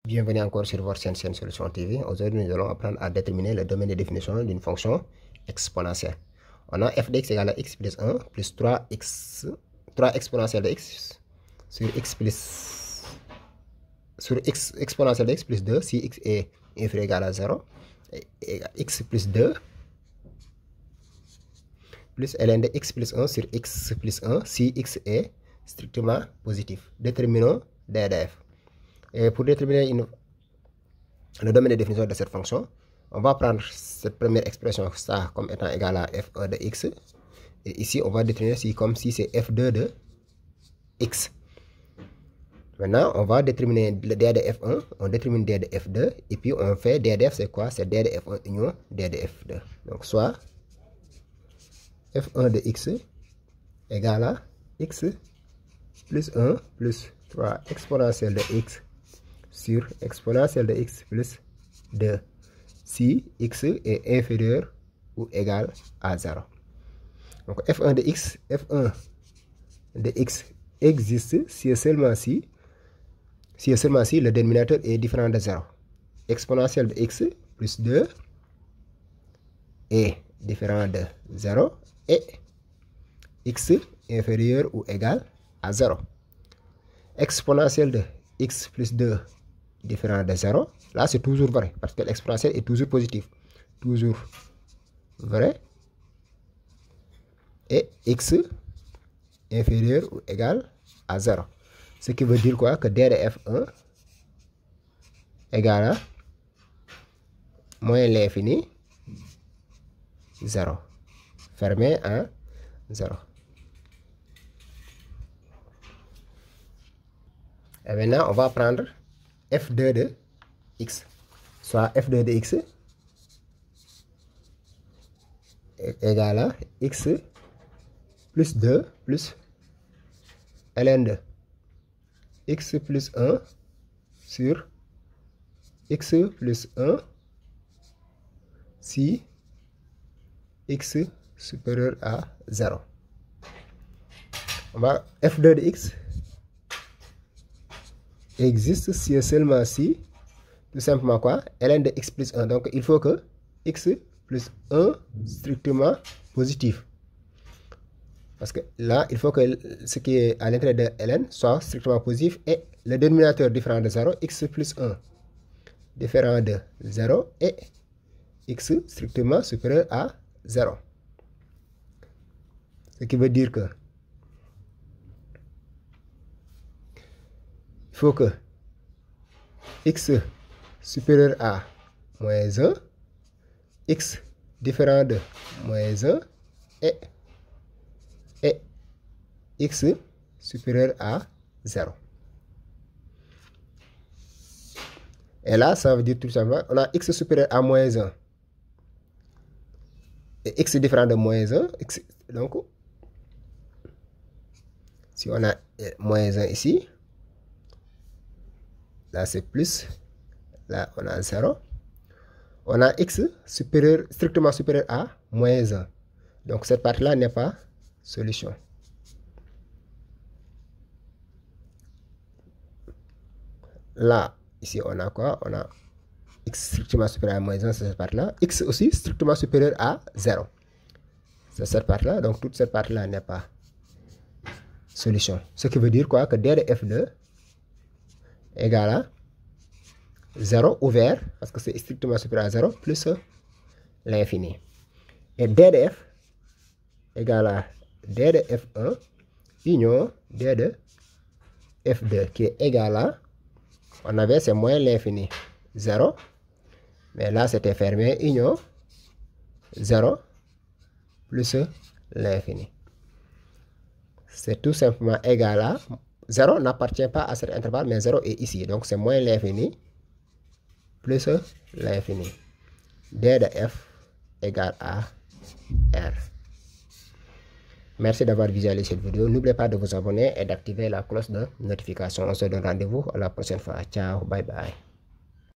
Bienvenue encore sur votre chaîne Solution TV. Aujourd'hui, nous allons apprendre à déterminer le domaine de définition d'une fonction exponentielle. On a f de x égale à x plus 1 plus 3 exponentielle de x sur x exponentielle de x plus 2 si x est inférieur ou égal à 0 et x plus 2 plus ln de x plus 1 sur x plus 1 si x est strictement positif. Déterminons d de f. Et pour déterminer le domaine de définition de cette fonction, on va prendre cette première expression ça comme étant égal à f1 de x. Et ici, on va déterminer comme si c'est f2 de x. Maintenant, on va déterminer le d de f1, on détermine d de f2, et puis on fait d de f, c'est quoi? C'est d de f1 union d de f2. Donc, soit f1 de x égale à x plus 1 plus 3 exponentielle de x sur exponentielle de x plus 2 si x est inférieur ou égal à 0. Donc f1 de x existe si et seulement si le dénominateur est différent de 0. Exponentielle de x plus 2 est différent de 0 et x inférieur ou égal à 0. Exponentielle de x plus 2 différent de 0. Là, c'est toujours vrai parce que l'exponentielle est toujours positive. Toujours vrai. Et x inférieur ou égal à 0. Ce qui veut dire quoi? Que d de f1 égale à moins l'infini 0. Fermé à 0. Et maintenant, on va prendre f2 de x. Soit f2 de x égale à x plus 2 plus ln de x plus 1 sur x plus 1 si x supérieur à 0. On va f2 de x existe si et seulement si, tout simplement quoi? Ln de x plus 1. Donc, il faut que x plus 1 strictement positif. Parce que là, il faut que ce qui est à l'intérieur de ln soit strictement positif et le dénominateur différent de 0, x plus 1 différent de 0 et x strictement supérieur à 0. Ce qui veut dire que il faut que x supérieur à moins 1, x différent de moins 1 et x supérieur à 0. Et là, ça veut dire tout simplement, on a x supérieur à moins 1 et x différent de moins 1. Donc, si on a moins 1 ici, là c'est plus, là on a 0. On a x supérieur, strictement supérieur à moins 1. Donc cette partie-là n'est pas solution. Là, ici on a quoi? On a x strictement supérieur à moins 1, c'est cette partie-là. X aussi strictement supérieur à 0. C'est cette partie-là. Donc toute cette partie-là n'est pas solution. Ce qui veut dire quoi? Que d de f2 égale à 0 ouvert, parce que c'est strictement supérieur à 0, plus l'infini. Et d de f égale à d de f1 union d de f2, qui est égal à, on avait, c'est moins l'infini 0, mais là c'était fermé, union 0 plus l'infini. C'est tout simplement égal à 0 n'appartient pas à cet intervalle, mais 0 est ici. Donc, c'est moins l'infini plus l'infini. D de f égale à R. Merci d'avoir visualisé cette vidéo. N'oubliez pas de vous abonner et d'activer la cloche de notification. On se donne rendez-vous à la prochaine fois. Ciao, bye bye.